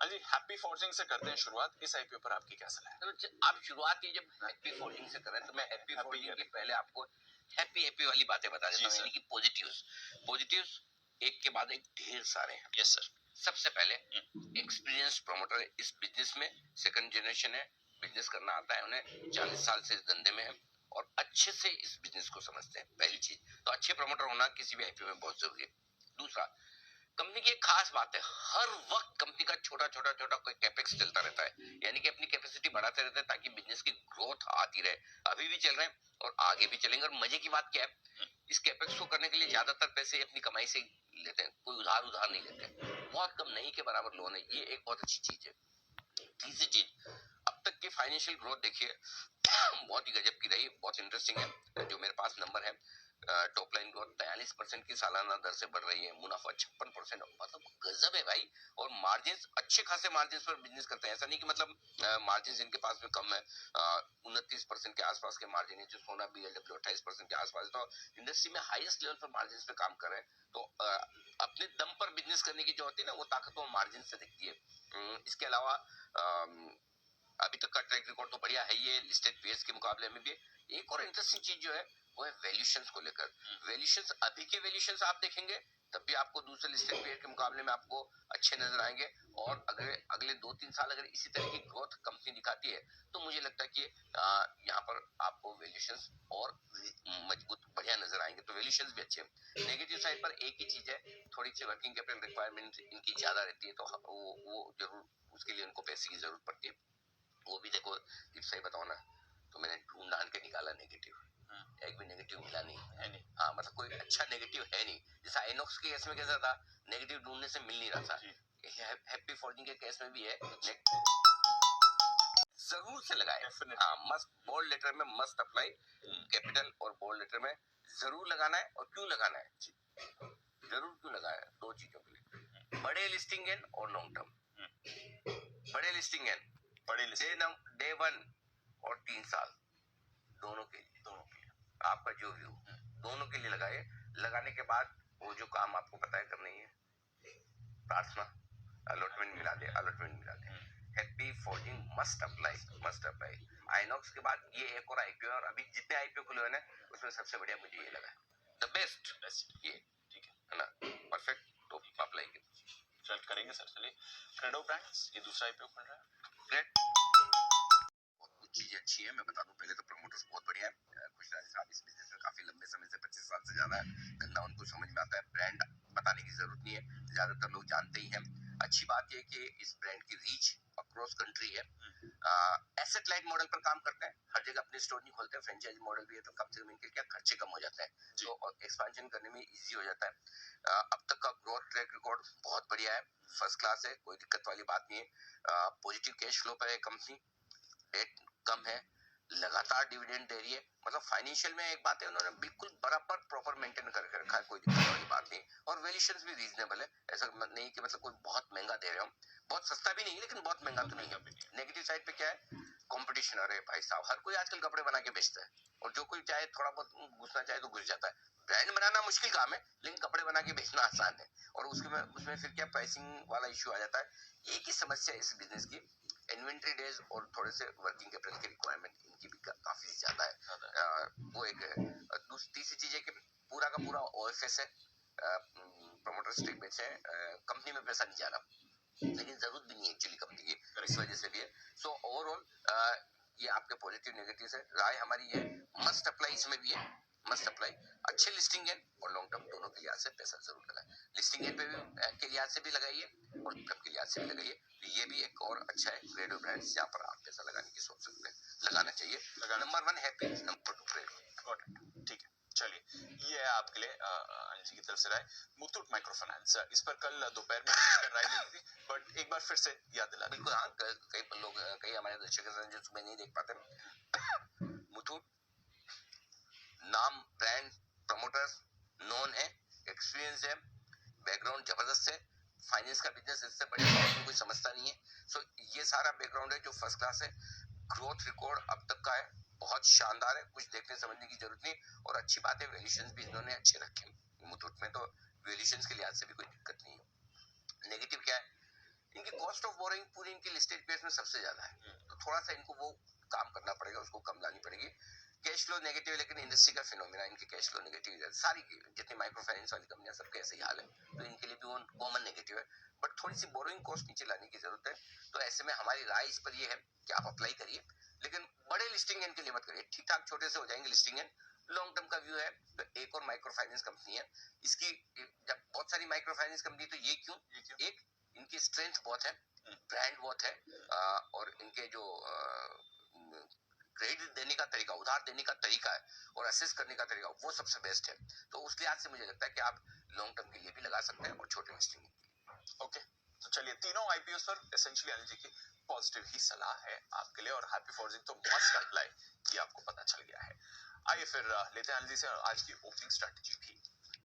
अजी happy forging से करते हैं शुरुआत। इस आईपीओ पर आपकी क्या सलाह है? तो आप शुरुआत ही जब हैप्पी फोल्डिंग से करें तो मैं हैप्पी फोल्डिंग के पहले आपको हैप्पी वाली बातें बता देता हूँ, यानी कि पॉजिटिव्स एक के बाद एक ढेर सारे हैं। Yes sir. सबसे पहले एक्सपीरियंस प्रमोटर इस बिजनेस में, सेकंड जनरेशन है, बिजनेस करना आता है उन्हें, 40 साल से इस धंधे में है और अच्छे से इस बिजनेस को समझते हैं। पहली चीज तो अच्छे प्रमोटर होना किसी भी आईपीओ में बहुत जरूरी है। दूसरा, कंपनी की एक खास बात है, हर वक्त कंपनी का छोटा कोई कैपेक्स चलता रहता है, यानी कि अपनी कैपेसिटी बढ़ाते रहते हैं ताकि बिजनेस की ग्रोथ आती रहे। अभी भी चल रहे हैं और आगे भी चलेंगे। और मजे की बात क्या है, इस कैपेक्स को करने के लिए ज्यादातर पैसे अपनी कमाई से लेते हैं, कोई उधार नहीं लेते, बहुत कम, नहीं के बराबर लोन है। ये एक बहुत अच्छी चीज है। तीसरी चीज, अब तक की फाइनेंशियल ग्रोथ देखिए बहुत ही गजब की रही, बहुत इंटरेस्टिंग है। जो मेरे पास नंबर है, टॉप लाइन ग्रोथ 43% की सालाना दर से बढ़ रही है, मुनाफा 56%, मतलब गजब है भाई। और मार्जिन अच्छे खासे मार्जिन पर बिजनेस करते हैं, ऐसा नहीं कि मतलब मार्जिन इनके पास में कम है। 29% के आसपास के मार्जिन है, जो सोना बीएलडब्ल्यू 28% के आसपास। तो इंडस्ट्री में हाईएस्ट लेवल पर मार्जिन पे काम कर रहे हैं। तो अपने दम पर बिजनेस करने की जो होती है ना, वो ताकत वो मार्जिन से दिखती है। इसके अलावा अभी तक का ट्रैक रिकॉर्ड तो बढ़िया है ये, लिस्टेड पीएस के मुकाबले में भी। एक और इंटरेस्टिंग चीज जो है वो है वैल्यूएशंस को लेकर। वैल्यूएशंस, अभी के वैल्यूएशंस आप देखेंगे तब भी आपको दूसरे लिस्टेड पेयर के मुकाबले में आपको अच्छे नजर आएंगे। और अगले 2-3 साल अगर इसी तरह की ग्रोथ कंपनी दिखाती है तो मुझे लगता है कि यहाँ पर आपको वैल्यूएशंस और मजबूत बढ़िया नजर आएंगे। तो वैल्यूएशंस भी अच्छे हैं। नेगेटिव साइड पर एक ही चीज है, थोड़ी सी वर्किंग कैपिटल रिक्वायरमेंट इनकी ज्यादा रहती है, तो वो जरूर उसके लिए उनको पैसे की जरूरत पड़ती है। वो भी देखो, सही बताओ ना तो मैंने ढूंढ ढांड के निकाला नेगेटिव, एक भी नेगेटिव मिला नहीं है। नहीं। हाँ, मतलब कोई अच्छा नेगेटिव है नहीं। जैसा आइनॉक्स के केस में कैसा था, नेगेटिव ढूंढने से मिल नहीं रहा था, हैप्पी फोल्डिंग के केस में भी है। जरूर से लगाए, हाँ, मस्ट बोल्ड लेटर में मस्ट अप्लाई कैपिटल, और बोल्ड लेटर में जरूर लगाना है। और क्यों लगाना है, जरूर क्यों लगाना है, दो चीजों के लिए, बड़े लिस्टिंग एंड और लॉन्ग टर्म। बड़े लिस्टिंग एंड, बड़े डे 1 और 3 साल दोनों के लिए आपका जो व्यू, दोनों के लिए लगाए। लगाने के बाद वो जो काम आपको पता है करना ही है, प्रार्थना, अलॉटमेंट मिला दे। Happy folding must apply. INOX के बाद ये एक और आईपीओ, और अभी जितने आईपीओ खुले हुए हैं उसमें सबसे बढ़िया मुझे ये लगा, द बेस्ट ये, ठीक है ना, परफेक्ट। तो अप्लाई करेंगे सर। चलिए, क्रेडो ब्रांड्स, ये दूसरा आईपीओ खुल रहा है। कुछ चीजें अच्छी है, मैं बता दूं। पहले तो प्रमोटर्स बहुत बढ़िया है, खुशराज साहब इस बिजनेस में काफी लंबे समय से, 25 साल से ज्यादा है, धंधा उनको समझ में आता है। ब्रांड बताने की जरूरत नहीं है, ज्यादातर लोग जानते ही हैं। अच्छी बात यह कि इस ब्रांड की रीच अक्रॉस कंट्री है। एसेट लाइट मॉडल पर काम करते हैं, हर जगह अपने स्टोर नहीं खोलते, फ्रेंचाइजी मॉडल भी है, तो कम से कम इनके क्या खर्चे कम हो जाते हैं, तो एक्सपेंशन करने में इजी हो जाता है। अब तक का ग्रोथ ट्रैक रिकॉर्ड बहुत बढ़िया है, फर्स्ट क्लास है, कोई दिक्कत वाली बात नहीं है। पॉजिटिव कैश फ्लो पर है कंपनी, डेट कम है, लगातार डिविडेंड दे रही है। मतलब फाइनेंशियल में एक बात है, उन्होंने बिल्कुल बराबर प्रॉपर मेंटेन करके रखा है, कोई दिक्कत वाली बात नहीं। और वैल्यूएशंस भी रीजनेबल है, ऐसा नहीं कि मतलब कोई बहुत महंगा दे रहे हो, बहुत सस्ता भी नहीं है लेकिन बहुत महंगा तो नहीं है। नेगेटिव साइड पे क्या है, कंपटीशन। अरे भाई साहब, हर कोई आजकल कपड़े बना के बेचता है, और जो कोई चाहे थोड़ा बहुत घुसना चाहे तो घुस जाता है। ब्रांड बनाना मुश्किल काम है, लेकिन कपड़े बना के बेचना आसान है। और उसमें फिर क्या प्राइसिंग वाला इश्यू आ जाता है। एक ही समस्या है इस बिजनेस की, इन्वेंट्री डेज और थोड़े से वर्किंग कैपिटल की रिक्वायरमेंट इनकी भी काफी ज्यादा है। वो एक है। तीसरी चीज है कि पूरा का पूरा ओएफएस है, प्रमोटर स्टेटमेंट्स है, कंपनी में पैसा नहीं जा रहा, लेकिन जरूरत भी नहीं है एक्चुअली कंपनी की, इस वजह से भी है। सो ओवरऑल ये आपके पॉजिटिव नेगेटिव है। राय हमारी है, मस्ट अप्लाई इसमें भी है, मस्ट अप्लाई। अच्छे लिस्टिंग है और लॉन्ग टर्म दोनों के लिहाज से पैसा जरूर लगाए। लिस्टिंग पे भी के लिहाज से भी लगाइए और टर्म के लिहाज से भी लगाइए। तो ये भी एक और अच्छा है, क्रेडो ब्रांड्स, जहाँ पर आप पैसा लगाने की सोच सकते हैं, लगाना चाहिए। Number 1 happy, number 2 credo. ठीक है, चलिए, ये है आपके लिए अनिल जी की तरफ से राय। मुथूट माइक्रो फाइनेंस, इस पर कल दोपहर में राय ली थी, बट एक बार फिर से याद दिला। बिल्कुल, हाँ, कई लोग, कई हमारे दर्शक जो सुबह नहीं देख पाते। मुथूट नाम, ब्रांड, प्रमोटर्स नोन है, एक्सपीरियंस है, बैकग्राउंड जबरदस्त है, फाइनेंस का बिजनेस इससे बड़े कोई समझता नहीं है। सो ये सारा बैकग्राउंड है जो फर्स्ट क्लास है। ग्रोथ रिकॉर्ड अब तक का है बहुत शानदार है, कुछ देखने समझने की जरूरत नहीं। और अच्छी बात है, वैल्यूएशंस भी इन्होंने अच्छे रखे मुथूट में, तो वैल्यूएशंस के लिहाज से भी कोई दिक्कत नहीं है। नेगेटिव क्या है, इनकी कॉस्ट ऑफ बोरोइंग पूरी इनकी लिस्टेड पेयर्स में सबसे ज्यादा है, तो थोड़ा सा इनको वो काम करना पड़ेगा, उसको कम लानी पड़ेगी। कैश फ्लो नेगेटिव, लेकिन इंडस्ट्री का फिनोमिना इनके कैश फ्लो नेगेटिव है, सारी की जितनी माइक्रो फाइनेंस वाली कंपनियां सबके ऐसे ही हाल है, तो इनके लिए भी वो कॉमन नेगेटिव है, बट थोड़ी सी बोरोइंग कॉस्ट नीचे लाने की जरूरत है। तो ऐसे में हमारी राय इस पर ये है कि आप अप्लाई करिए, लेकिन बड़े लिस्टिंग इनके लिए मत करिए, ठीक ठाक छोटे से हो जाएंगे लिस्टिंग है। लॉन्ग टर्म का व्यू है तो एक और माइक्रो फाइनेंस कंपनी है, इसकी जब बहुत सारी माइक्रो फाइनेंस कंपनी, तो ये क्यों, एक इनकी स्ट्रेंथ बहुत है, ब्रांड बहुत है, और इनके जो क्रेडिट देने का तरीका, उधार देने का तरीका है और असेस करने का तरीका, वो सबसे बेस्ट है। तो उस लिहाज से मुझे लगता है कि आप लॉन्ग टर्म के लिए भी लगा सकते हैं और छोटे लिस्टिंग के लिए। ओके, तो चलिए तीनों आईपीओस पर एसेंशियली अनिल जी की पॉजिटिव ही सलाह है आपके लिए, और हैप्पी फॉर्जिंग तो मस्ट अप्लाई, ये आपको पता चल गया है। आइए फिर लेते हैं अनिल जी से आज की ओपनिंग स्ट्रेटजी भी।